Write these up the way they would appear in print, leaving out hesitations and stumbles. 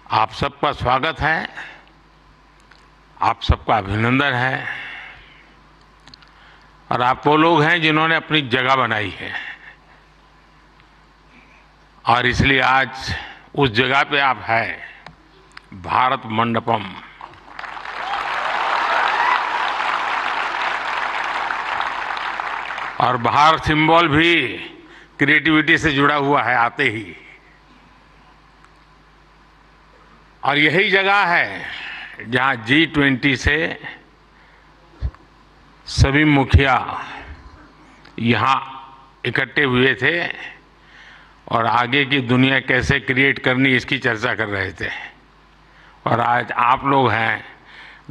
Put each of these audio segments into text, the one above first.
आप सबका स्वागत है, आप सबका अभिनंदन है। और आप वो लोग हैं जिन्होंने अपनी जगह बनाई है और इसलिए आज उस जगह पे आप हैं, भारत मंडपम। और बाहर सिंबल भी क्रिएटिविटी से जुड़ा हुआ है आते ही। और यही जगह है जहां G20 से सभी मुखिया यहाँ इकट्ठे हुए थे और आगे की दुनिया कैसे क्रिएट करनी इसकी चर्चा कर रहे थे। और आज आप लोग हैं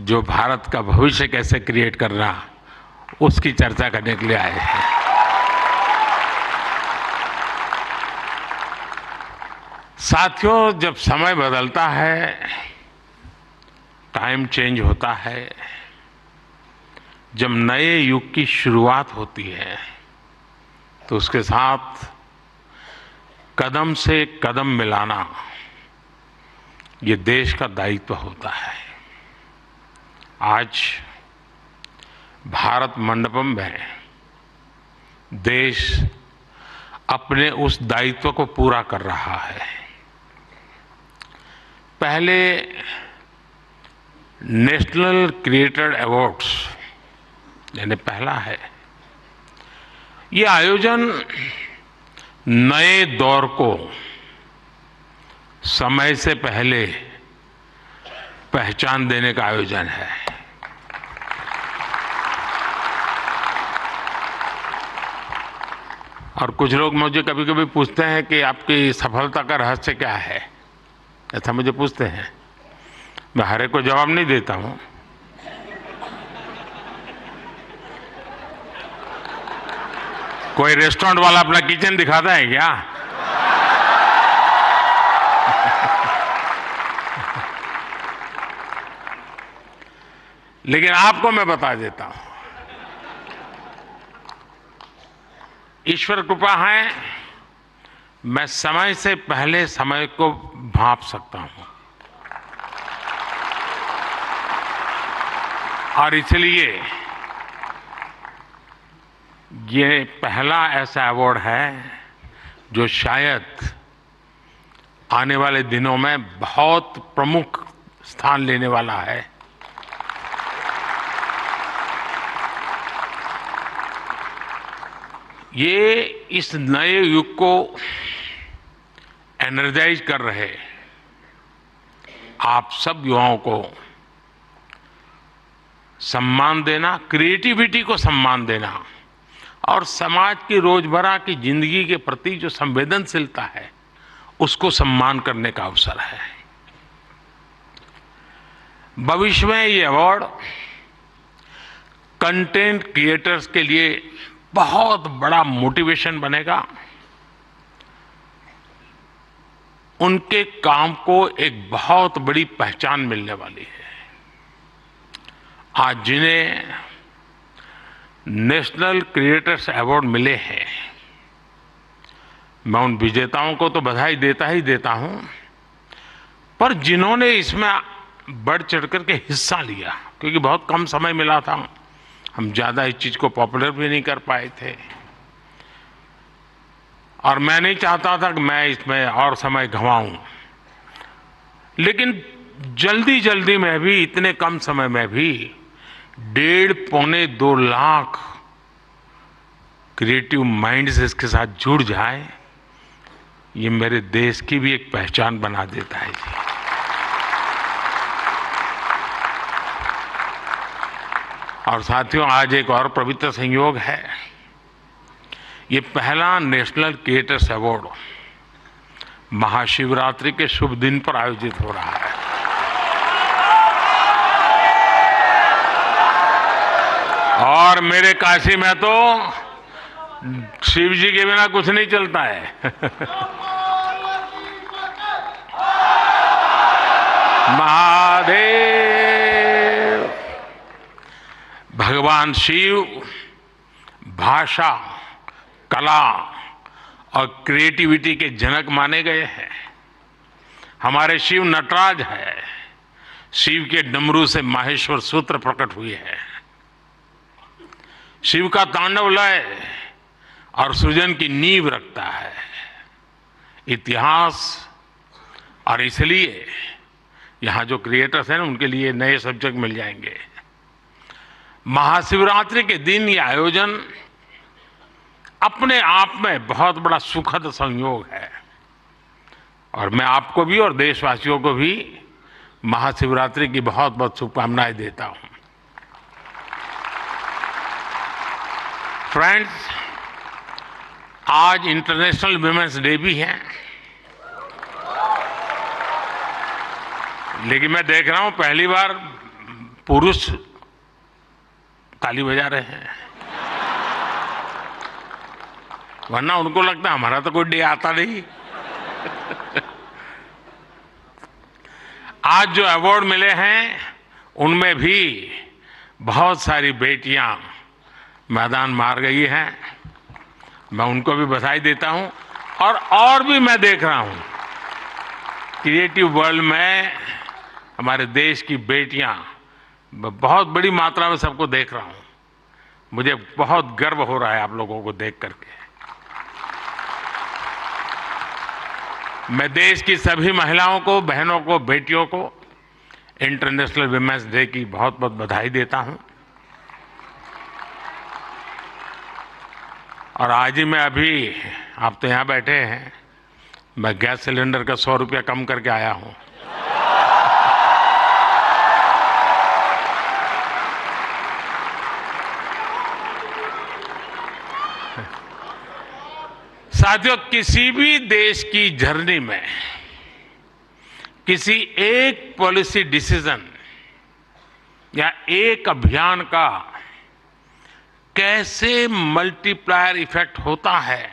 जो भारत का भविष्य कैसे क्रिएट करना उसकी चर्चा करने के लिए आए हैं। साथियों, जब समय बदलता है, टाइम चेंज होता है, जब नए युग की शुरुआत होती है तो उसके साथ कदम से कदम मिलाना ये देश का दायित्व होता है। आज भारत मंडपम में देश अपने उस दायित्व को पूरा कर रहा है। पहले नेशनल क्रिएटर अवार्ड्स यानी पहला है, ये आयोजन नए दौर को समय से पहले पहचान देने का आयोजन है। और कुछ लोग मुझे कभी कभी पूछते हैं कि आपकी सफलता का रहस्य क्या है, ऐसा मुझे पूछते हैं। मैं हर एक को जवाब नहीं देता हूं। कोई रेस्टोरेंट वाला अपना किचन दिखाता है क्या? लेकिन आपको मैं बता देता हूं, ईश्वर कृपा है, मैं समय से पहले समय को भांप सकता हूं। और इसलिए ये पहला ऐसा अवार्ड है जो शायद आने वाले दिनों में बहुत प्रमुख स्थान लेने वाला है। ये इस नए युग को एनर्जाइज कर रहे आप सब युवाओं को सम्मान देना, क्रिएटिविटी को सम्मान देना और समाज की रोजमर्रा की जिंदगी के प्रति जो संवेदनशीलता है उसको सम्मान करने का अवसर है। भविष्य में ये अवार्ड कंटेंट क्रिएटर्स के लिए बहुत बड़ा मोटिवेशन बनेगा। उनके काम को एक बहुत बड़ी पहचान मिलने वाली है। आज जिन्हें नेशनल क्रिएटर्स अवार्ड मिले हैं, मैं उन विजेताओं को तो बधाई देता ही देता हूं, पर जिन्होंने इसमें बढ़ चढ़ करके हिस्सा लिया, क्योंकि बहुत कम समय मिला था, हम ज्यादा इस चीज को पॉपुलर भी नहीं कर पाए थे और मैं नहीं चाहता था कि मैं इसमें और समय गंवाऊं। लेकिन जल्दी जल्दी में भी, इतने कम समय में भी 1.5-2 लाख क्रिएटिव माइंड्स इसके साथ जुड़ जाए, ये मेरे देश की भी एक पहचान बना देता है जी। और साथियों, आज एक और पवित्र संयोग है। ये पहला नेशनल क्रिएटर्स अवार्ड महाशिवरात्रि के शुभ दिन पर आयोजित हो रहा है। और मेरे काशी में तो शिव जी के बिना कुछ नहीं चलता है। महादेव। भगवान शिव भाषा, कला और क्रिएटिविटी के जनक माने गए हैं। हमारे शिव नटराज है। शिव के डमरू से माहेश्वर सूत्र प्रकट हुए हैं। शिव का तांडव लय और सृजन की नींव रखता है इतिहास। और इसलिए यहां जो क्रिएटर्स हैं ना, उनके लिए नए सब्जेक्ट मिल जाएंगे। महाशिवरात्रि के दिन ये आयोजन अपने आप में बहुत बड़ा सुखद संयोग है और मैं आपको भी और देशवासियों को भी महाशिवरात्रि की बहुत बहुत शुभकामनाएं देता हूं। फ्रेंड्स, आज इंटरनेशनल वुमेन्स डे भी है, लेकिन मैं देख रहा हूं पहली बार पुरुष ताली बजा रहे हैं, वरना उनको लगता है हमारा तो कोई डे आता नहीं। आज जो अवार्ड मिले हैं उनमें भी बहुत सारी बेटियां मैदान मार गई हैं। मैं उनको भी बधाई देता हूं और भी मैं देख रहा हूं क्रिएटिव वर्ल्ड में हमारे देश की बेटियां बहुत बड़ी मात्रा में सबको देख रहा हूं। मुझे बहुत गर्व हो रहा है आप लोगों को देख करके। मैं देश की सभी महिलाओं को, बहनों को, बेटियों को इंटरनेशनल वुमेन्स डे की बहुत बहुत बधाई देता हूं। और आज ही मैं अभी, आप तो यहां बैठे हैं, मैं गैस सिलेंडर का 100 रुपया कम करके आया हूं। साथियों, किसी भी देश की जर्नी में किसी एक पॉलिसी डिसीजन या एक अभियान का कैसे मल्टीप्लायर इफेक्ट होता है,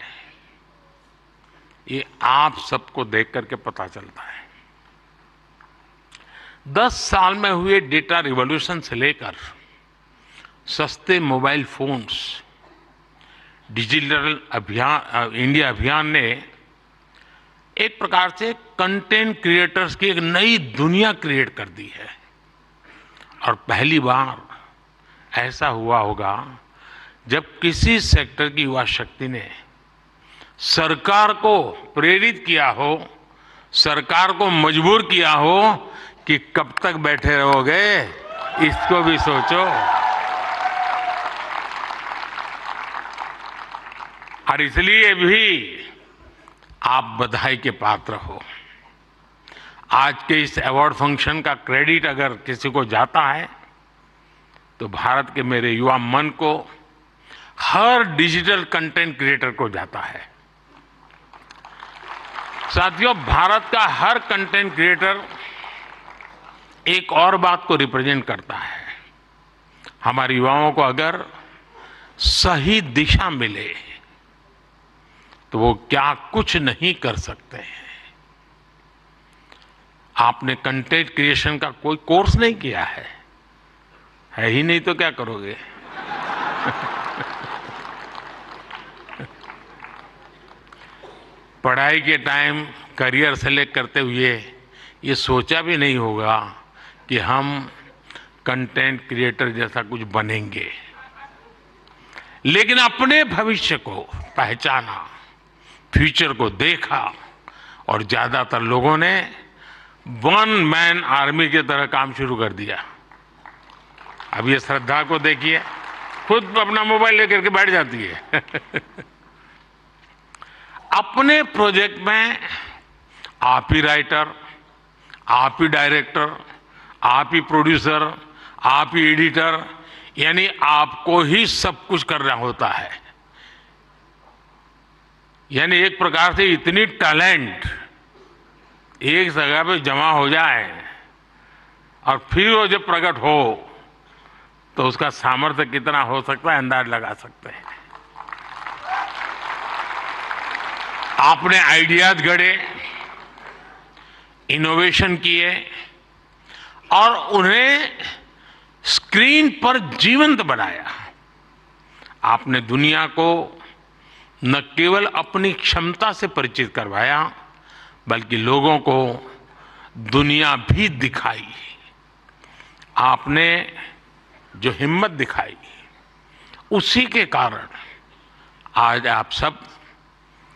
ये आप सबको देख करके पता चलता है। 10 साल में हुए डेटा रिवॉल्यूशन से लेकर सस्ते मोबाइल फोन्स, डिजिटल अभियान, इंडिया अभियान ने एक प्रकार से कंटेंट क्रिएटर्स की एक नई दुनिया क्रिएट कर दी है। और पहली बार ऐसा हुआ होगा जब किसी सेक्टर की युवा शक्ति ने सरकार को प्रेरित किया हो, सरकार को मजबूर किया हो कि कब तक बैठे रहोगे, इसको भी सोचो। और इसलिए भी आप बधाई के पात्र हो। आज के इस अवार्ड फंक्शन का क्रेडिट अगर किसी को जाता है तो भारत के मेरे युवा मन को, हर डिजिटल कंटेंट क्रिएटर को जाता है। साथियों, भारत का हर कंटेंट क्रिएटर एक और बात को रिप्रेजेंट करता है। हमारे युवाओं को अगर सही दिशा मिले तो वो क्या कुछ नहीं कर सकते हैं। आपने कंटेंट क्रिएशन का कोई कोर्स नहीं किया है ही नहीं तो क्या करोगे। पढ़ाई के टाइम करियर सेलेक्ट करते हुए ये सोचा भी नहीं होगा कि हम कंटेंट क्रिएटर जैसा कुछ बनेंगे, लेकिन अपने भविष्य को पहचाना, फ्यूचर को देखा और ज्यादातर लोगों ने वन मैन आर्मी की तरह काम शुरू कर दिया। अब ये श्रद्धा को देखिए, खुद अपना मोबाइल लेकर के बैठ जाती है। अपने प्रोजेक्ट में आप ही राइटर, आप ही डायरेक्टर, आप ही प्रोड्यूसर, आप ही एडिटर, यानी आपको ही सब कुछ करना होता है। यानी एक प्रकार से इतनी टैलेंट एक जगह पे जमा हो जाए और फिर वो जब प्रकट हो तो उसका सामर्थ्य कितना हो सकता है, अंदाज लगा सकते हैं। आपने आइडियाज गढ़े, इनोवेशन किए और उन्हें स्क्रीन पर जीवंत बनाया। आपने दुनिया को न केवल अपनी क्षमता से परिचित करवाया, बल्कि लोगों को दुनिया भी दिखाई। आपने जो हिम्मत दिखाई, उसी के कारण आज आप सब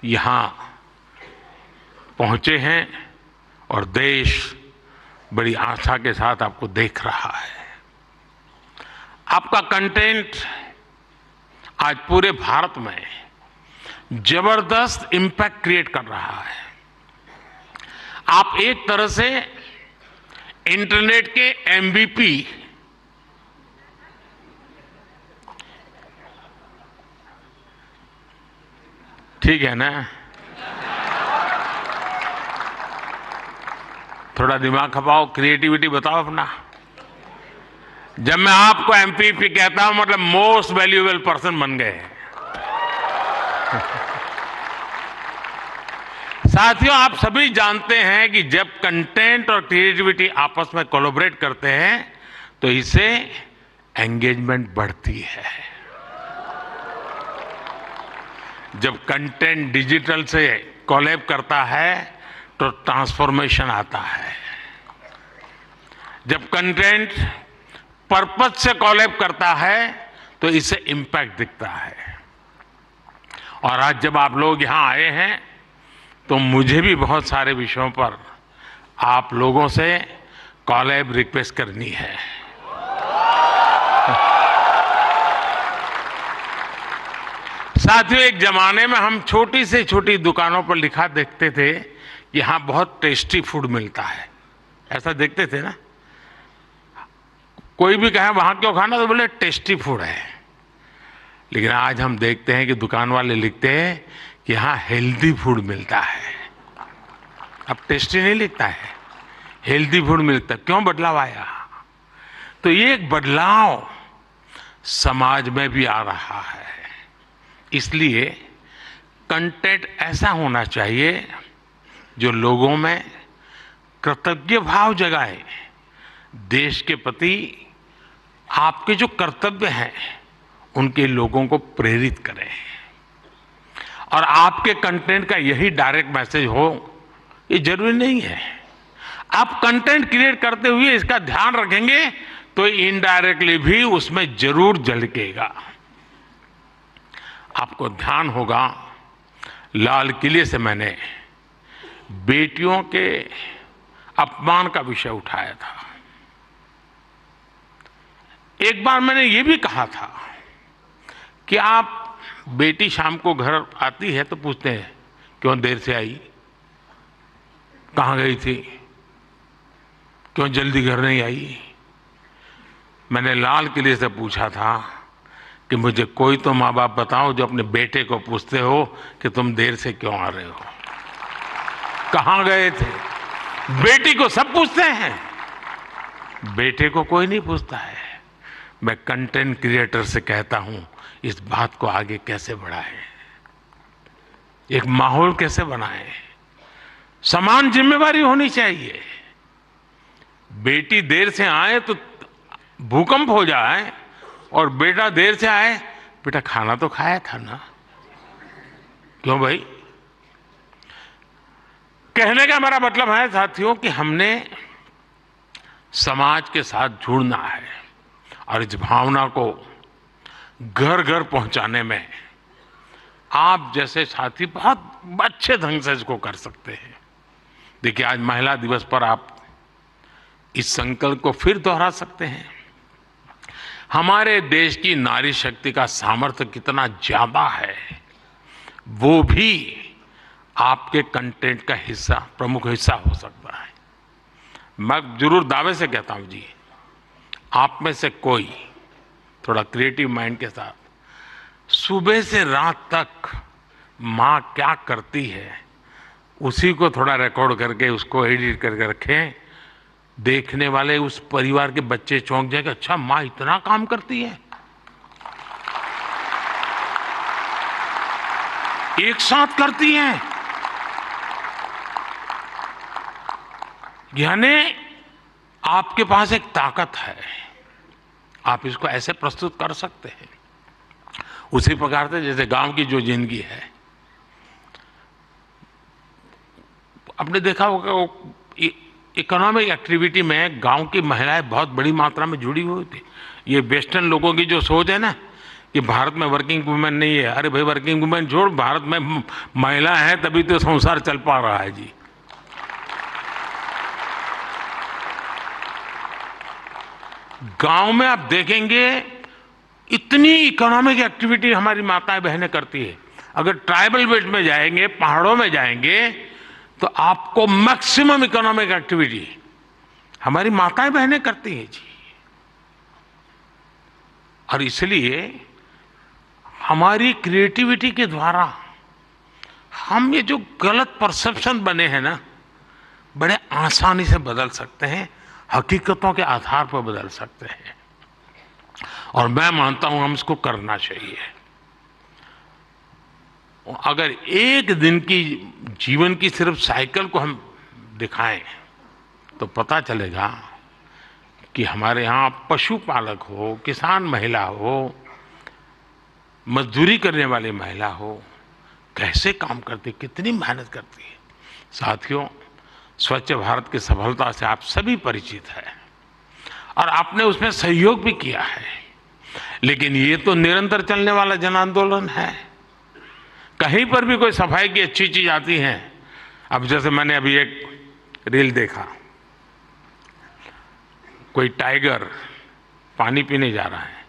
यहां पहुंचे हैं और देश बड़ी आशा के साथ आपको देख रहा है। आपका कंटेंट आज पूरे भारत में जबरदस्त इंपैक्ट क्रिएट कर रहा है। आप एक तरह से इंटरनेट के एमवीपी, ठीक है ना? थोड़ा दिमाग खपाओ, क्रिएटिविटी बताओ अपना। जब मैं आपको एमवीपी कहता हूं मतलब मोस्ट वैल्यूएबल पर्सन बन गए हैं। साथियों, आप सभी जानते हैं कि जब कंटेंट और क्रिएटिविटी आपस में कोलैबोरेट करते हैं तो इससे एंगेजमेंट बढ़ती है। जब कंटेंट डिजिटल से कोलैब करता है तो ट्रांसफॉर्मेशन आता है। जब कंटेंट पर्पस से कोलैब करता है तो इससे इंपैक्ट दिखता है। और आज जब आप लोग यहां आए हैं तो मुझे भी बहुत सारे विषयों पर आप लोगों से कोलैब रिक्वेस्ट करनी है। साथियों, एक जमाने में हम छोटी से छोटी दुकानों पर लिखा देखते थे, यहां बहुत टेस्टी फूड मिलता है, ऐसा देखते थे ना। कोई भी कहे वहां क्यों खाना, तो बोले टेस्टी फूड है। लेकिन आज हम देखते हैं कि दुकान वाले लिखते हैं कि यहां हेल्दी फूड मिलता है। अब टेस्टी नहीं लिखता है, हेल्दी फूड मिलता है। क्यों बदलाव आया? तो ये एक बदलाव समाज में भी आ रहा है। इसलिए कंटेंट ऐसा होना चाहिए जो लोगों में कृतज्ञ भाव जगाए, देश के प्रति आपके जो कर्तव्य हैं उनके लोगों को प्रेरित करें। और आपके कंटेंट का यही डायरेक्ट मैसेज हो, ये जरूरी नहीं है। आप कंटेंट क्रिएट करते हुए इसका ध्यान रखेंगे तो इनडायरेक्टली भी उसमें जरूर झलकेगा। आपको ध्यान होगा, लाल किले से मैंने बेटियों के अपमान का विषय उठाया था। एक बार मैंने ये भी कहा था कि आप बेटी शाम को घर आती है तो पूछते हैं क्यों देर से आई, कहाँ गई थी, क्यों जल्दी घर नहीं आई। मैंने लाल किले से पूछा था कि मुझे कोई तो माँ बाप बताओ जो अपने बेटे को पूछते हो कि तुम देर से क्यों आ रहे हो, कहाँ गए थे। बेटी को सब पूछते हैं, बेटे को कोई नहीं पूछता है। मैं कंटेंट क्रिएटर से कहता हूं इस बात को आगे कैसे बढ़ाएं, एक माहौल कैसे बनाएं। समान जिम्मेवारी होनी चाहिए। बेटी देर से आए तो भूकंप हो जाए और बेटा देर से आए, बेटा खाना तो खाया था ना, क्यों भाई। कहने का मेरा मतलब है साथियों कि हमने समाज के साथ जुड़ना है और इस भावना को घर घर पहुंचाने में आप जैसे साथी बहुत अच्छे ढंग से इसको कर सकते हैं। देखिए, आज महिला दिवस पर आप इस संकल्प को फिर दोहरा सकते हैं। हमारे देश की नारी शक्ति का सामर्थ्य कितना ज्यादा है, वो भी आपके कंटेंट का हिस्सा, प्रमुख हिस्सा हो सकता है। मैं जरूर दावे से कहता हूं जी, आप में से कोई थोड़ा क्रिएटिव माइंड के साथ सुबह से रात तक माँ क्या करती है उसी को थोड़ा रिकॉर्ड करके उसको एडिट करके रखें। देखने वाले उस परिवार के बच्चे चौंक जाएंगे, अच्छा माँ इतना काम करती है। एक साथ करती हैं, यानी आपके पास एक ताकत है, आप इसको ऐसे प्रस्तुत कर सकते हैं। उसी प्रकार से जैसे गांव की जो जिंदगी है, आपने देखा होगा इकोनॉमिक एक्टिविटी में गांव की महिलाएं बहुत बड़ी मात्रा में जुड़ी हुई थी। ये वेस्टर्न लोगों की जो सोच है ना कि भारत में वर्किंग वुमेन नहीं है, अरे भाई वर्किंग वुमेन छोड़, भारत में महिला है तभी तो संसार चल पा रहा है जी। गांव में आप देखेंगे इतनी इकोनॉमिक एक्टिविटी हमारी माताएं बहनें करती है। अगर ट्राइबल बेल्ट में जाएंगे, पहाड़ों में जाएंगे, तो आपको मैक्सिमम इकोनॉमिक एक्टिविटी हमारी माताएं बहनें करती हैं जी। और इसलिए हमारी क्रिएटिविटी के द्वारा हम ये जो गलत परसेप्शन बने हैं ना, बड़े आसानी से बदल सकते हैं, हकीकतों के आधार पर बदल सकते हैं। और मैं मानता हूं हम इसको करना चाहिए। अगर एक दिन की जीवन की सिर्फ साइकिल को हम दिखाएं तो पता चलेगा कि हमारे यहाँ पशुपालक हो, किसान महिला हो, मजदूरी करने वाली महिला हो, कैसे काम करती, कितनी मेहनत करती है। साथियों, स्वच्छ भारत की सफलता से आप सभी परिचित हैं और आपने उसमें सहयोग भी किया है। लेकिन ये तो निरंतर चलने वाला जन आंदोलन है। कहीं पर भी कोई सफाई की अच्छी चीज आती है, अब जैसे मैंने अभी एक रील देखा, कोई टाइगर पानी पीने जा रहा है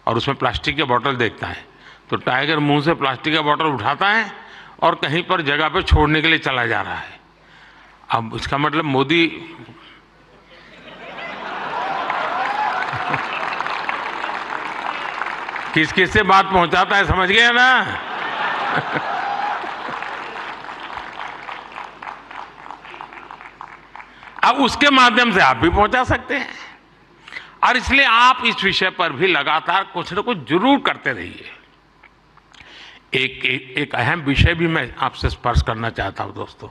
और उसमें प्लास्टिक के बोतल देखता है, तो टाइगर मुंह से प्लास्टिक का बोतल उठाता है और कहीं पर जगह पे छोड़ने के लिए चला जा रहा है। अब इसका मतलब मोदी किस किस से बात पहुंचाता है, समझ गया ना? अब उसके माध्यम से आप भी पहुंचा सकते हैं। और इसलिए आप इस विषय पर भी लगातार कुछ न कुछ जरूर करते रहिए। एक अहम विषय भी मैं आपसे स्पर्श करना चाहता हूं दोस्तों।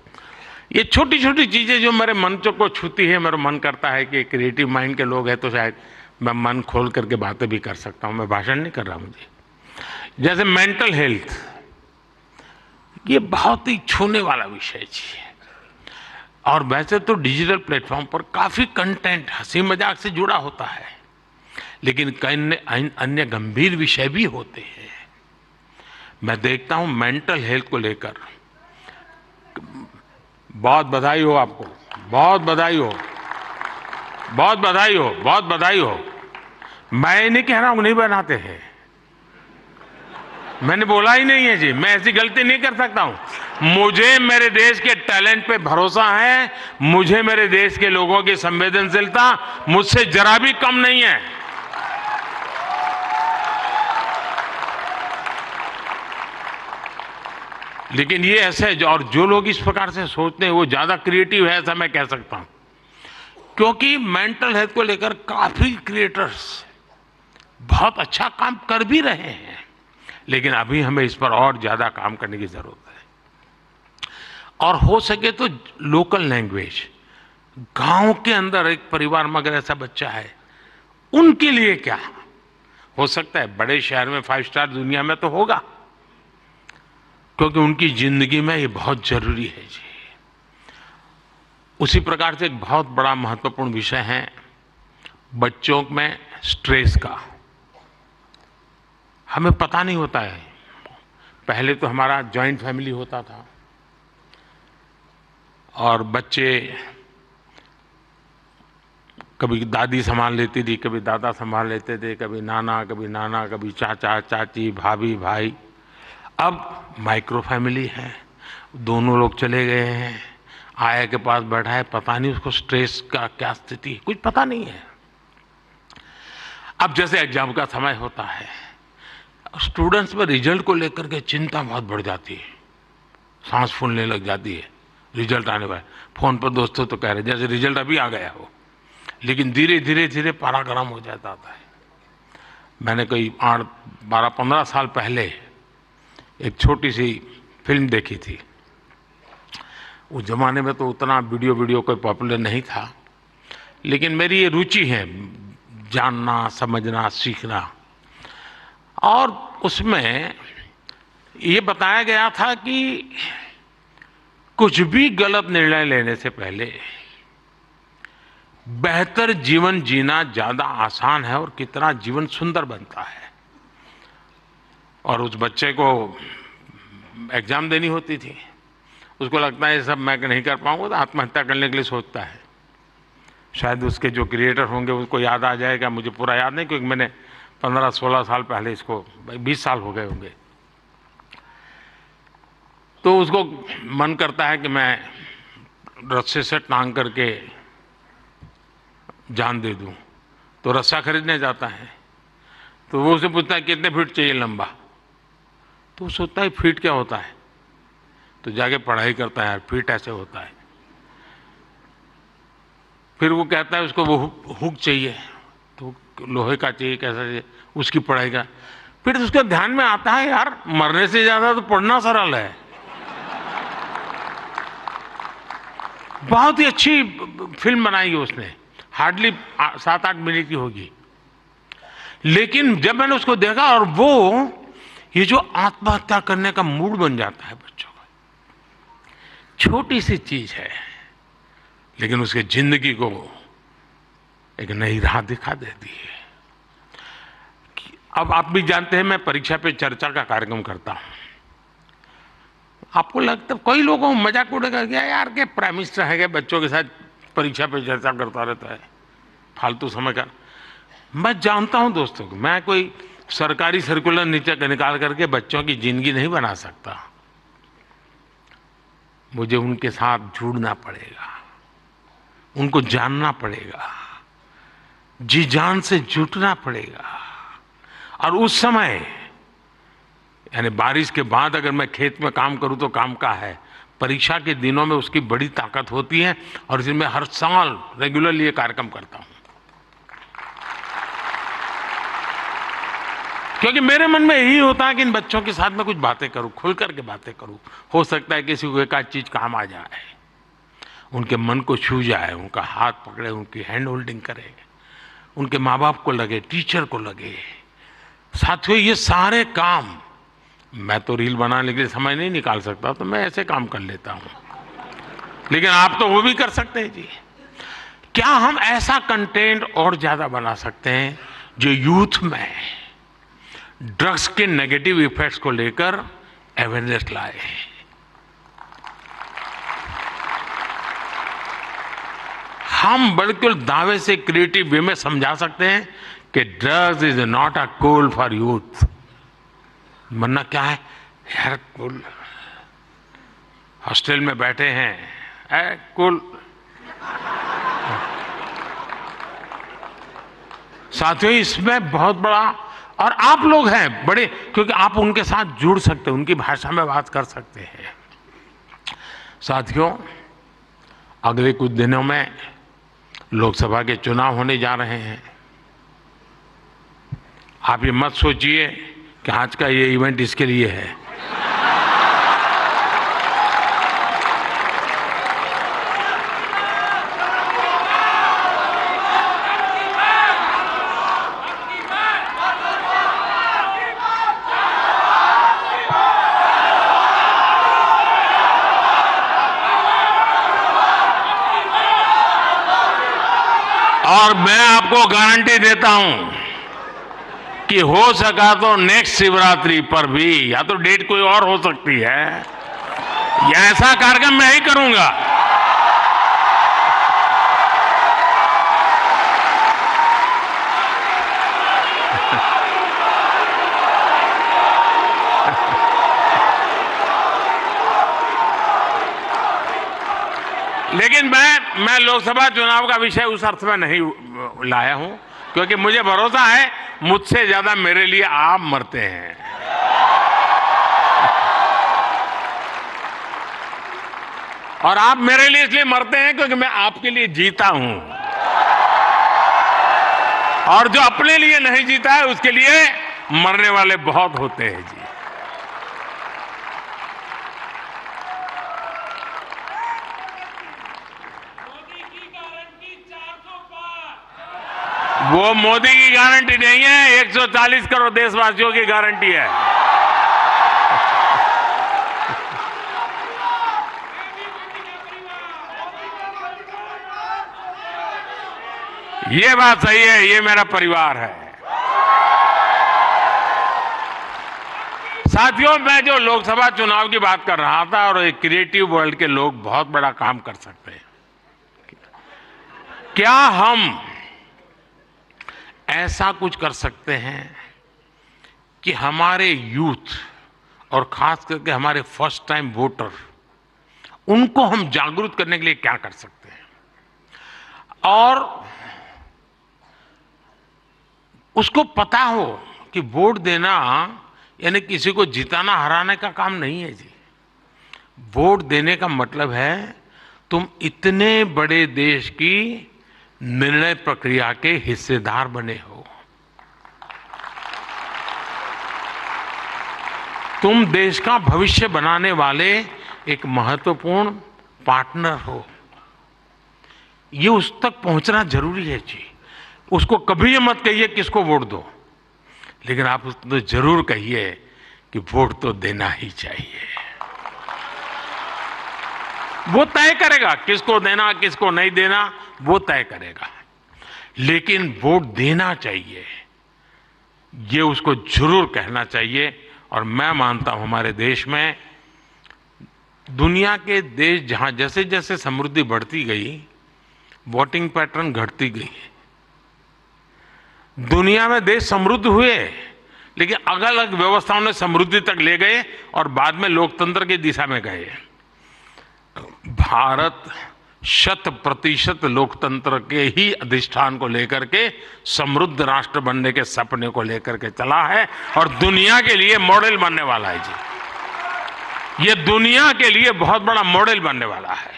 ये छोटी छोटी चीजें जो मेरे मन को छूती है, मेरा मन करता है कि क्रिएटिव माइंड के लोग हैं तो शायद मैं मन खोल करके बातें भी कर सकता हूं। मैं भाषण नहीं कर रहा मुझे। जैसे मेंटल हेल्थ, ये बहुत ही छूने वाला विषय जी। और वैसे तो डिजिटल प्लेटफॉर्म पर काफी कंटेंट हंसी मजाक से जुड़ा होता है, लेकिन कई अन्य गंभीर विषय भी होते हैं। मैं देखता हूं मेंटल हेल्थ को लेकर, बहुत बधाई हो आपको, बहुत बधाई हो, बहुत बधाई हो, बहुत बधाई हो। मैं नहीं कह रहा हूं नहीं बनाते हैं, मैंने बोला ही नहीं है जी, मैं ऐसी गलती नहीं कर सकता हूं। मुझे मेरे देश के टैलेंट पे भरोसा है, मुझे मेरे देश के लोगों की संवेदनशीलता मुझसे जरा भी कम नहीं है। लेकिन ये ऐसे और जो लोग इस प्रकार से सोचते हैं वो ज्यादा क्रिएटिव है, ऐसा मैं कह सकता हूं। क्योंकि मेंटल हेल्थ को लेकर काफी क्रिएटर्स बहुत अच्छा काम कर भी रहे हैं, लेकिन अभी हमें इस पर और ज्यादा काम करने की जरूरत है। और हो सके तो लोकल लैंग्वेज, गांव के अंदर एक परिवार में अगर ऐसा बच्चा है, उनके लिए क्या हो सकता है। बड़े शहर में 5 स्टार दुनिया में तो होगा, क्योंकि उनकी जिंदगी में ये बहुत जरूरी है जी। उसी प्रकार से एक बहुत बड़ा महत्वपूर्ण विषय है बच्चों में स्ट्रेस का। हमें पता नहीं होता है, पहले तो हमारा जॉइंट फैमिली होता था और बच्चे कभी दादी संभाल लेती थी, कभी दादा संभाल लेते थे, कभी नाना, कभी चाचा चाची, भाभी भाई। अब माइक्रो फैमिली है, दोनों लोग चले गए हैं, आया के पास बैठा है, पता नहीं उसको स्ट्रेस का क्या स्थिति है, कुछ पता नहीं है। अब जैसे एग्जाम का समय होता है, स्टूडेंट्स में रिजल्ट को लेकर के चिंता बहुत बढ़ जाती है, सांस फूलने लग जाती है। रिजल्ट आने वाला, फोन पर दोस्तों तो कह रहे जैसे रिजल्ट अभी आ गया हो, लेकिन धीरे धीरे धीरे पारा गर्म हो जाता है। मैंने कोई 12-15 साल पहले एक छोटी सी फिल्म देखी थी। उस जमाने में तो उतना वीडियो कोई पॉपुलर नहीं था, लेकिन मेरी ये रुचि है जानना, समझना, सीखना। और उसमें ये बताया गया था कि कुछ भी गलत निर्णय लेने से पहले बेहतर जीवन जीना ज्यादा आसान है और कितना जीवन सुंदर बनता है। और उस बच्चे को एग्जाम देनी होती थी, उसको लगता है ये सब मैं नहीं कर पाऊंगा, तो आत्महत्या करने के लिए सोचता है। शायद उसके जो क्रिएटर होंगे उसको याद आ जाएगा, मुझे पूरा याद नहीं क्योंकि मैंने 15-16 साल पहले इसको, 20 साल हो गए होंगे। तो उसको मन करता है कि मैं रस्से से टांग करके जान दे दूं, तो रस्सा खरीदने जाता है। तो वो उसे पूछता है कितने फीट चाहिए लंबा, तो वो सोचता है फीट क्या होता है, तो जाके पढ़ाई करता है, यार फीट ऐसे होता है। फिर वो कहता है उसको वो हुक चाहिए, तो लोहे का चाहिए, कैसा चाहिए, उसकी पढ़ाई का। फिर उसके ध्यान में आता है यार मरने से ज्यादा तो पढ़ना सरल है। बहुत ही अच्छी फिल्म बनाई है उसने, हार्डली 7-8 मिनट की होगी। लेकिन जब मैंने उसको देखा, और वो ये जो आत्महत्या करने का मूड बन जाता है बच्चों का, छोटी सी चीज है लेकिन उसके जिंदगी को एक नई राह दिखा देती है। अब आप भी जानते हैं मैं परीक्षा पे चर्चा का कार्यक्रम करता हूं। आपको लगता है कई लोगों को मजाक उड़ेगा क्या यार के प्राइम मिनिस्टर है क्या बच्चों के साथ परीक्षा पे चर्चा करता रहता है, फालतू समय का। मैं जानता हूं दोस्तों, मैं कोई सरकारी सर्कुलर नीचे निकाल करके बच्चों की जिंदगी नहीं बना सकता। मुझे उनके साथ जुड़ना पड़ेगा, उनको जानना पड़ेगा, जी जान से जुटना पड़ेगा। और उस समय यानी बारिश के बाद अगर मैं खेत में काम करूं तो काम का है, परीक्षा के दिनों में उसकी बड़ी ताकत होती है। और इसलिए मैं हर साल रेगुलरली ये कार्यक्रम करता हूं, क्योंकि मेरे मन में यही होता है कि इन बच्चों के साथ में कुछ बातें करूं, खुल करके बातें करूं। हो सकता है किसी को एक आध चीज काम आ जाए, उनके मन को छू जाए, उनका हाथ पकड़े, उनकी हैंड होल्डिंग करे, उनके माँ बाप को लगे, टीचर को लगे। साथियों ये सारे काम मैं तो रील बनाने के लिए समय नहीं निकाल सकता, तो मैं ऐसे काम कर लेता हूं, लेकिन आप तो वो भी कर सकते हैं जी। क्या हम ऐसा कंटेंट और ज्यादा बना सकते हैं जो यूथ में ड्रग्स के नेगेटिव इफेक्ट्स को लेकर अवेयरनेस लाए। हम बिल्कुल दावे से क्रिएटिव वे में समझा सकते हैं कि drugs is not a cool for youth. वरना क्या है यार, कूल हॉस्टल में बैठे हैं, कूल। साथियों इसमें बहुत बड़ा, और आप लोग हैं बड़े, क्योंकि आप उनके साथ जुड़ सकते हैं, उनकी भाषा में बात कर सकते हैं। साथियों अगले कुछ दिनों में लोकसभा के चुनाव होने जा रहे हैं। आप ये मत सोचिए कि आज का ये इवेंट इसके लिए है। और मैं आपको गारंटी देता हूं कि हो सका तो नेक्स्ट शिवरात्रि पर भी, या तो डेट कोई और हो सकती है, या ऐसा कार्यक्रम मैं ही करूंगा। लेकिन मैं लोकसभा चुनाव का विषय उस अर्थ में नहीं लाया हूं, क्योंकि मुझे भरोसा है मुझसे ज्यादा मेरे लिए आप मरते हैं। और आप मेरे लिए इसलिए मरते हैं क्योंकि मैं आपके लिए जीता हूं, और जो अपने लिए नहीं जीता है उसके लिए मरने वाले बहुत होते हैं जी। वो मोदी की गारंटी नहीं है, 140 करोड़ देशवासियों की गारंटी है। ये बात सही है, ये मेरा परिवार है। साथियों, मैं जो लोकसभा चुनाव की बात कर रहा था, और एक क्रिएटिव वर्ल्ड के लोग बहुत बड़ा काम कर सकते हैं। क्या हम ऐसा कुछ कर सकते हैं कि हमारे यूथ और खास करके हमारे फर्स्ट टाइम वोटर, उनको हम जागरूक करने के लिए क्या कर सकते हैं, और उसको पता हो कि वोट देना यानी किसी को जिताना हराने का काम नहीं है जी। वोट देने का मतलब है तुम इतने बड़े देश की निर्णय प्रक्रिया के हिस्सेदार बने हो। तुम देश का भविष्य बनाने वाले एक महत्वपूर्ण पार्टनर हो। ये उस तक पहुंचना जरूरी है जी। उसको कभी ये मत कहिए किसको वोट दो, लेकिन आप उसको जरूर कहिए कि वोट तो देना ही चाहिए। वो तय करेगा किसको देना किसको नहीं देना, वो तय करेगा, लेकिन वोट देना चाहिए, ये उसको जरूर कहना चाहिए। और मैं मानता हूं हमारे देश में, दुनिया के देश जहां जैसे जैसे समृद्धि बढ़ती गई, वोटिंग पैटर्न घटती गई। दुनिया में देश समृद्ध हुए, लेकिन अलग अलग व्यवस्थाओं ने समृद्धि तक ले गए और बाद में लोकतंत्र की दिशा में गए। भारत 100% लोकतंत्र के ही अधिष्ठान को लेकर के समृद्ध राष्ट्र बनने के सपने को लेकर के चला है, और दुनिया के लिए मॉडल बनने वाला है जी। ये दुनिया के लिए बहुत बड़ा मॉडल बनने वाला है,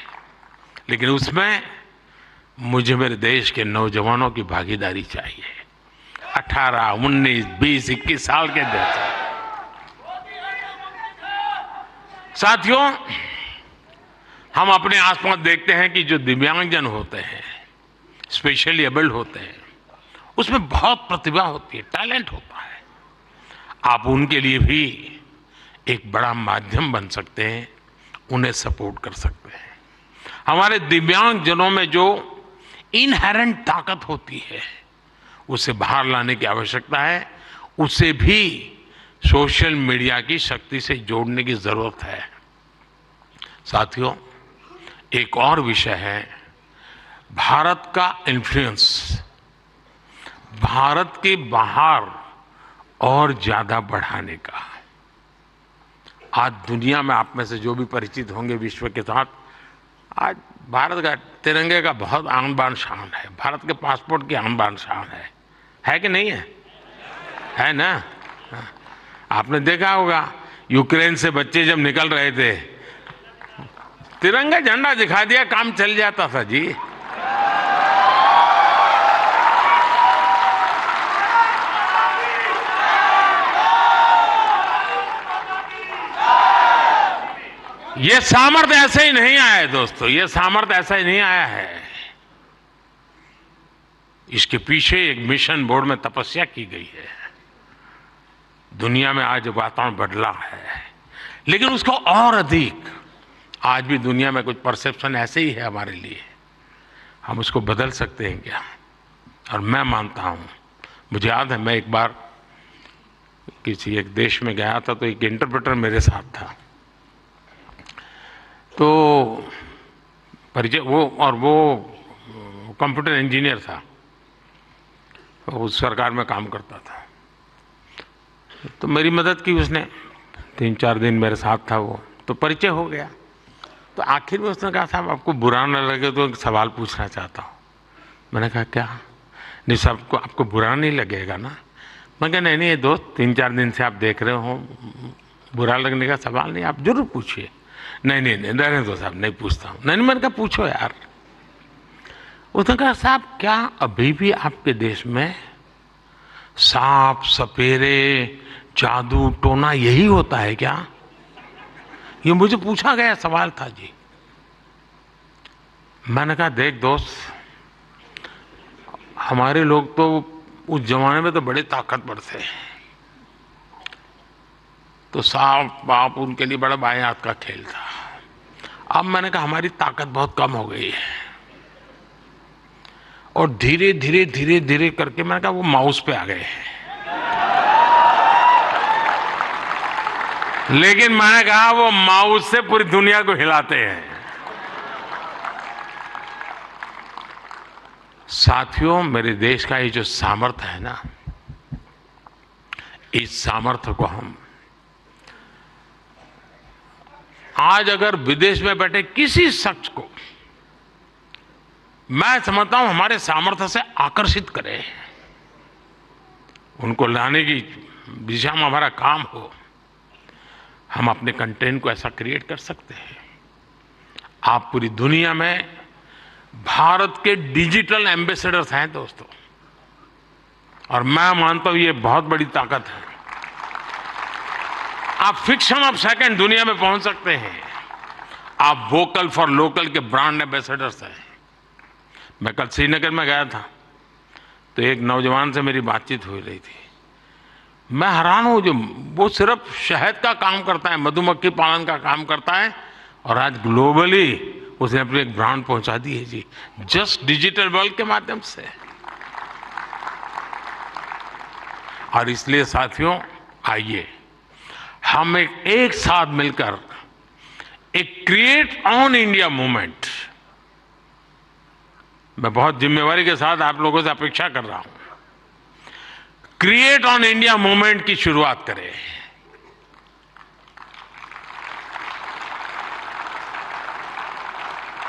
लेकिन उसमें मुझे मेरे देश के नौजवानों की भागीदारी चाहिए। 18, 19, 20, 21 साल के देश। साथियों, हम अपने आसपास देखते हैं कि जो दिव्यांगजन होते हैं, स्पेशली एबल्ड होते हैं, उसमें बहुत प्रतिभा होती है, टैलेंट होता है। आप उनके लिए भी एक बड़ा माध्यम बन सकते हैं, उन्हें सपोर्ट कर सकते हैं। हमारे दिव्यांगजनों में जो इनहेरेंट ताकत होती है, उसे बाहर लाने की आवश्यकता है। उसे भी सोशल मीडिया की शक्ति से जोड़ने की जरूरत है। साथियों, एक और विषय है भारत का इन्फ्लुएंस, भारत के बाहर और ज्यादा बढ़ाने का। आज दुनिया में आप में से जो भी परिचित होंगे विश्व के साथ, आज भारत का तिरंगे का बहुत आन बान शान है, भारत के पासपोर्ट की आन बान शान है कि नहीं है? है ना? आपने देखा होगा यूक्रेन से बच्चे जब निकल रहे थे, तिरंगा झंडा दिखा दिया, काम चल जाता था जी। ये सामर्थ्य ऐसे ही नहीं आया है दोस्तों, ये सामर्थ्य ऐसा ही नहीं आया है। इसके पीछे एक मिशन बोर्ड में तपस्या की गई है। दुनिया में आज वातावरण बदला है, लेकिन उसको और अधिक, आज भी दुनिया में कुछ परसेप्शन ऐसे ही है हमारे लिए, हम उसको बदल सकते हैं क्या? और मैं मानता हूं, मुझे याद है मैं एक बार किसी एक देश में गया था, तो एक इंटरप्रेटर मेरे साथ था। तो परिचय वो कंप्यूटर इंजीनियर था, उस सरकार में काम करता था। तो मेरी मदद की उसने, 3-4 दिन मेरे साथ था वो, तो परिचय हो गया। तो आखिर में उसने कहा, साहब आपको बुरा न लगे तो एक सवाल पूछना चाहता हूँ। मैंने कहा क्या? नहीं साहब, आपको बुरा नहीं लगेगा ना? मैं कहा नहीं दोस्त, 3-4 दिन से आप देख रहे हो, बुरा लगने का सवाल नहीं, आप जरूर पूछिए। नहीं रहने दो साहब, नहीं पूछता हूँ। नहीं, मैंने कहा पूछो यार। उसने कहा साहब, क्या अभी भी आपके देश में सांप सपेरे जादू टोना यही होता है क्या? ये मुझे पूछा गया सवाल था जी। मैंने कहा देख दोस्त, हमारे लोग तो उस जमाने में तो बड़े ताकतवर थे, तो सांप बाप उनके लिए बड़ा बायात का खेल था। अब मैंने कहा हमारी ताकत बहुत कम हो गई है, और धीरे धीरे धीरे धीरे करके मैंने कहा वो माउस पे आ गए हैं। लेकिन मैंने कहा वो माउस से पूरी दुनिया को हिलाते हैं। साथियों, मेरे देश का ये जो सामर्थ्य है ना, इस सामर्थ्य को हम आज अगर विदेश में बैठे किसी शख्स को मैं समझता हूं हमारे सामर्थ्य से आकर्षित करें, उनको लाने की दिशा में हमारा काम हो, हम अपने कंटेंट को ऐसा क्रिएट कर सकते हैं। आप पूरी दुनिया में भारत के डिजिटल एम्बेसडर्स हैं दोस्तों, और मैं मानता हूं ये बहुत बड़ी ताकत है। आप फ्रिक्शन ऑफ सेकंड दुनिया में पहुंच सकते हैं। आप वोकल फॉर लोकल के ब्रांड एम्बेसडर्स हैं। मैं कल श्रीनगर में गया था तो एक नौजवान से मेरी बातचीत हो रही थी। मैं हैरान हूं, जो वो सिर्फ शहद का काम करता है, मधुमक्खी पालन का काम करता है, और आज ग्लोबली उसने अपनी एक ब्रांड पहुंचा दी है जी, जस्ट डिजिटल वर्ल्ड के माध्यम से। और इसलिए साथियों, आइए हम एक साथ मिलकर एक क्रिएट ऑन इंडिया मूवमेंट, मैं बहुत जिम्मेवारी के साथ आप लोगों से अपेक्षा कर रहा हूं, क्रिएट ऑन इंडिया मूवमेंट की शुरुआत करें।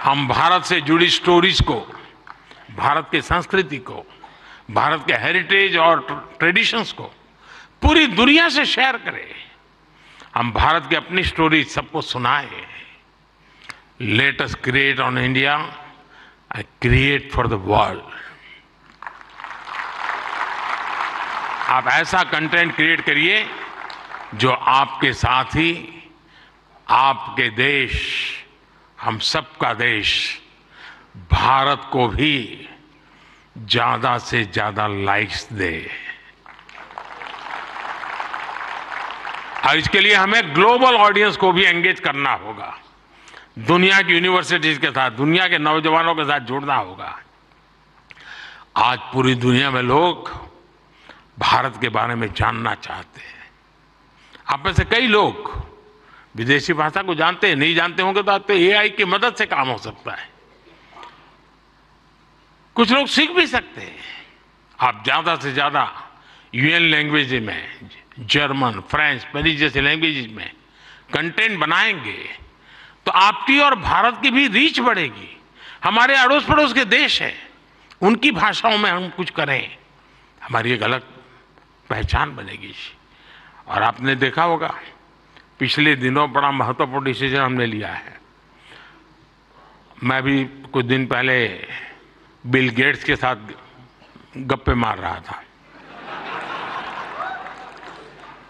हम भारत से जुड़ी स्टोरीज को, भारत की संस्कृति को, भारत के हेरिटेज और ट्रेडिशंस को पूरी दुनिया से शेयर करें। हम भारत की अपनी स्टोरी सबको सुनाएं। Let us create on India and create for the world. आप ऐसा कंटेंट क्रिएट करिए जो आपके साथ ही आपके देश, हम सबका देश, भारत को भी ज्यादा से ज्यादा लाइक्स दे। और इसके लिए हमें ग्लोबल ऑडियंस को भी एंगेज करना होगा। दुनिया की यूनिवर्सिटीज के साथ, दुनिया के नौजवानों के साथ जुड़ना होगा। आज पूरी दुनिया में लोग भारत के बारे में जानना चाहते हैं। आप में से कई लोग विदेशी भाषा को जानते हैं, नहीं जानते होंगे तो एआई की मदद से काम हो सकता है। कुछ लोग सीख भी सकते हैं। आप ज्यादा से ज्यादा यूएन लैंग्वेज में, जर्मन, फ्रेंच, स्पेनिश जैसे लैंग्वेजेस में कंटेंट बनाएंगे तो आपकी और भारत की भी रीच बढ़ेगी। हमारे अड़ोस पड़ोस के देश हैं, उनकी भाषाओं में हम कुछ करें, हमारी एक अलग पहचान बनेगी। और आपने देखा होगा पिछले दिनों बड़ा महत्वपूर्ण डिसीजन हमने लिया है। मैं भी कुछ दिन पहले बिल गेट्स के साथ गप्पे मार रहा था,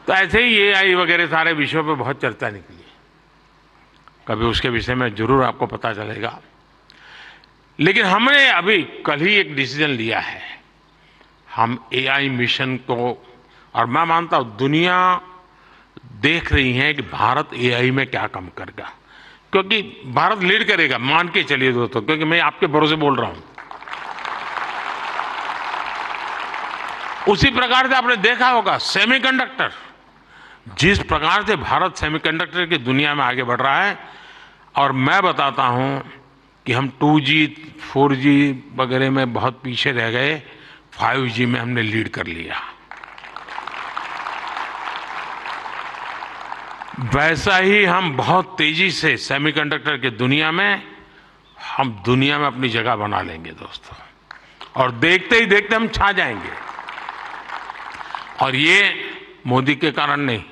तो ऐसे ही एआई वगैरह सारे विषयों पे बहुत चर्चा निकली। कभी उसके विषय में जरूर आपको पता चलेगा। लेकिन हमने अभी कल ही एक डिसीजन लिया है। हम एआई मिशन को, और मैं मानता हूं दुनिया देख रही है कि भारत एआई में क्या काम करेगा, क्योंकि भारत लीड करेगा, मान के चलिए दोस्तों, क्योंकि मैं आपके भरोसे बोल रहा हूं। उसी प्रकार से आपने देखा होगा सेमीकंडक्टर, जिस प्रकार से भारत सेमीकंडक्टर की दुनिया में आगे बढ़ रहा है, और मैं बताता हूं कि हम 2G 4G वगैरह में बहुत पीछे रह गए, 5G में हमने लीड कर लिया। वैसा ही हम बहुत तेजी से सेमीकंडक्टर की दुनिया में, हम दुनिया में अपनी जगह बना लेंगे दोस्तों, और देखते ही देखते हम छा जाएंगे। और ये मोदी के कारण नहीं,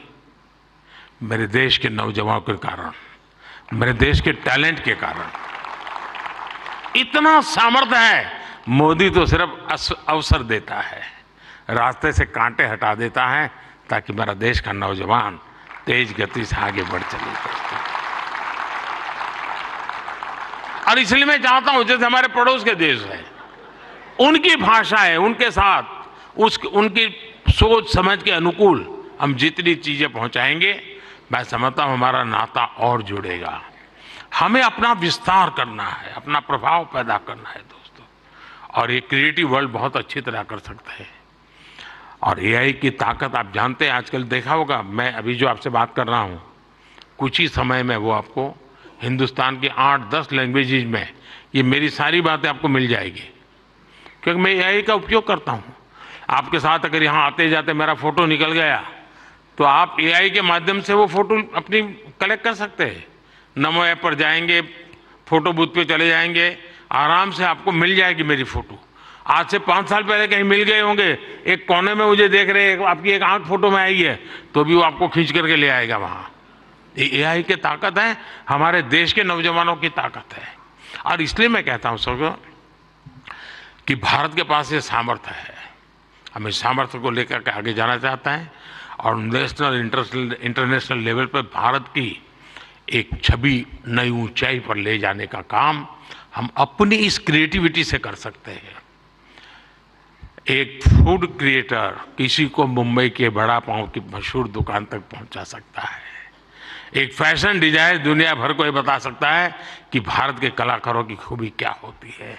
मेरे देश के नौजवानों के कारण, मेरे देश के टैलेंट के कारण। इतना सामर्थ्य है। मोदी तो सिर्फ अवसर देता है, रास्ते से कांटे हटा देता है, ताकि मेरा देश का नौजवान तेज गति से आगे बढ़ चले। और इसलिए मैं चाहता हूं, जैसे हमारे पड़ोस के देश है, उनकी भाषा है, उनके साथ उनकी सोच समझ के अनुकूल हम जितनी चीजें पहुंचाएंगे, मैं समझता हूं हमारा नाता और जुड़ेगा। हमें अपना विस्तार करना है, अपना प्रभाव पैदा करना है दोस्तों। और ये क्रिएटिव वर्ल्ड बहुत अच्छी तरह कर सकता है। और एआई की ताकत आप जानते हैं, आजकल देखा होगा, मैं अभी जो आपसे बात कर रहा हूँ, कुछ ही समय में वो आपको हिंदुस्तान की 8-10 लैंग्वेजेज में ये मेरी सारी बातें आपको मिल जाएगी, क्योंकि मैं एआई का उपयोग करता हूँ। आपके साथ अगर यहाँ आते जाते मेरा फ़ोटो निकल गया तो आप एआई के माध्यम से वो फ़ोटो अपनी कलेक्ट कर सकते हैं। नमो ऐप पर जाएंगे, फ़ोटो बूथ पे चले जाएंगे, आराम से आपको मिल जाएगी मेरी फ़ोटो। आज से 5 साल पहले कहीं मिल गए होंगे, एक कोने में मुझे देख रहे हैं, आपकी एक आंख फ़ोटो में आई है तो भी वो आपको खींच करके ले आएगा वहाँ। ये एआई की ताकत है, हमारे देश के नौजवानों की ताकत है। और इसलिए मैं कहता हूँ सबको कि भारत के पास ये सामर्थ्य है, हमें सामर्थ्य को लेकर के आगे जाना चाहता है और नेशनल इंटरनेशनल लेवल पर भारत की एक छवि नई ऊंचाई पर ले जाने का काम हम अपनी इस क्रिएटिविटी से कर सकते हैं। एक फूड क्रिएटर किसी को मुंबई के बड़ा पाव की मशहूर दुकान तक पहुंचा सकता है। एक फैशन डिजाइनर दुनिया भर को ये बता सकता है कि भारत के कलाकारों की खूबी क्या होती है।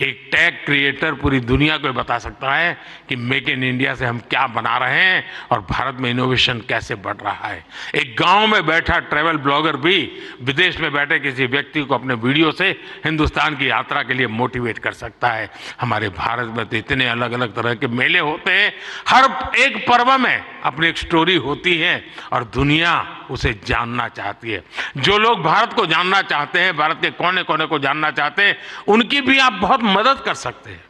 एक टेक क्रिएटर पूरी दुनिया को बता सकता है कि मेक इन इंडिया से हम क्या बना रहे हैं और भारत में इनोवेशन कैसे बढ़ रहा है। एक गांव में बैठा ट्रैवल ब्लॉगर भी विदेश में बैठे किसी व्यक्ति को अपने वीडियो से हिंदुस्तान की यात्रा के लिए मोटिवेट कर सकता है। हमारे भारत में तो इतने अलग अलग तरह के मेले होते हैं, हर एक पर्व में अपनी एक स्टोरी होती है और दुनिया उसे जानना चाहती है। जो लोग भारत को जानना चाहते हैं, भारत के कोने कोने को जानना चाहते हैं, उनकी भी आप बहुत मदद कर सकते हैं।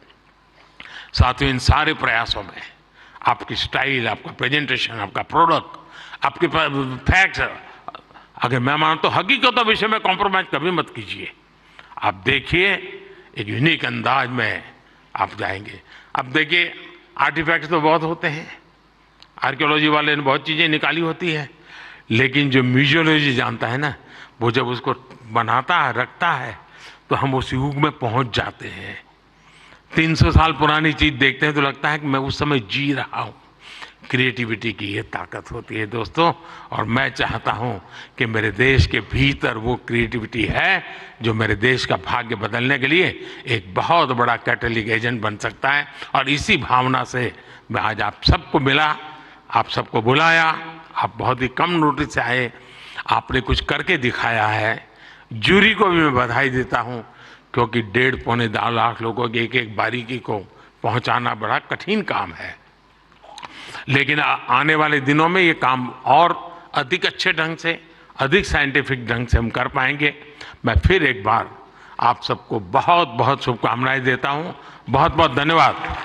साथियों, इन सारे प्रयासों में आपकी स्टाइल, आपका प्रेजेंटेशन, आपका प्रोडक्ट, आपके फैक्ट्स, अगर मैं मानता हूं हकीकतों विषय में कॉम्प्रोमाइज कभी मत कीजिए। आप देखिए, एक यूनिक अंदाज में आप जाएंगे। अब देखिए, आर्टिफैक्ट्स तो बहुत होते हैं, आर्कियोलॉजी वाले ने बहुत चीज़ें निकाली होती है, लेकिन जो म्यूजियोलॉजी जानता है ना, वो जब उसको बनाता है, रखता है, तो हम उस युग में पहुंच जाते हैं। 300 साल पुरानी चीज़ देखते हैं तो लगता है कि मैं उस समय जी रहा हूँ। क्रिएटिविटी की ये ताकत होती है दोस्तों, और मैं चाहता हूँ कि मेरे देश के भीतर वो क्रिएटिविटी है जो मेरे देश का भाग्य बदलने के लिए एक बहुत बड़ा कैटलिक एजेंट बन सकता है। और इसी भावना से मैं आज आप सबको मिला, आप सबको बुलाया। आप बहुत ही कम नोटिस से आए, आपने कुछ करके दिखाया है। जूरी को भी मैं बधाई देता हूं, क्योंकि 1.5-2 लाख लोगों की एक एक बारीकी को पहुंचाना बड़ा कठिन काम है, लेकिन आने वाले दिनों में ये काम और अधिक अच्छे ढंग से, अधिक साइंटिफिक ढंग से हम कर पाएंगे। मैं फिर एक बार आप सबको बहुत बहुत शुभकामनाएं देता हूं। बहुत बहुत धन्यवाद।